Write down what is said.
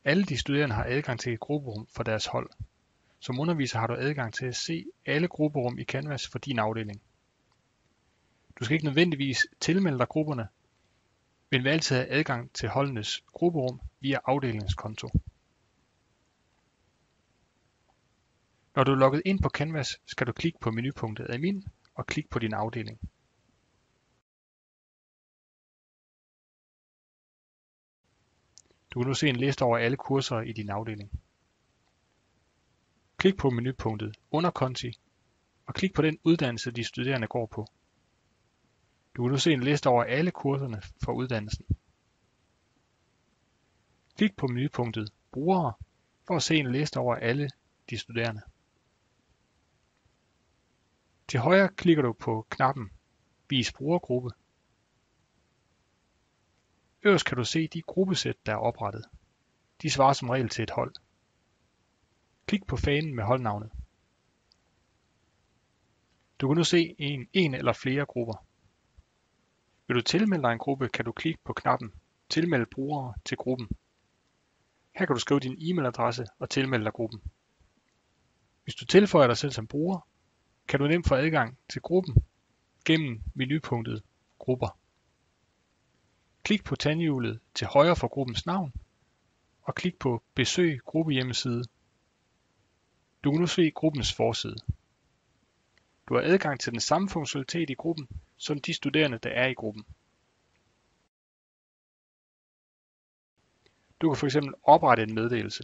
Alle de studerende har adgang til et grupperum for deres hold. Som underviser har du adgang til at se alle grupperum i Canvas for din afdeling. Du skal ikke nødvendigvis tilmelde dig grupperne, men vil altid have adgang til holdenes grupperum via afdelingskonto. Når du er logget ind på Canvas, skal du klikke på menupunktet Admin og klikke på din afdeling. Du kan nu se en liste over alle kurser i din afdeling. Klik på menupunktet Underkonti og klik på den uddannelse, de studerende går på. Du kan nu se en liste over alle kurserne for uddannelsen. Klik på menupunktet Brugere for at se en liste over alle de studerende. Til højre klikker du på knappen Vis brugergruppe. Øverst kan du se de gruppesæt, der er oprettet. De svarer som regel til et hold. Klik på fanen med holdnavnet. Du kan nu se en eller flere grupper. Vil du tilmelde dig en gruppe, kan du klikke på knappen Tilmeld brugere til gruppen. Her kan du skrive din e-mailadresse og tilmelde dig gruppen. Hvis du tilføjer dig selv som bruger, kan du nemt få adgang til gruppen gennem menupunktet Grupper. Klik på tandhjulet til højre for gruppens navn og klik på Besøg gruppehjemmeside. Du kan nu se gruppens forside. Du har adgang til den samme funktionalitet i gruppen som de studerende, der er i gruppen. Du kan fx oprette en meddelelse.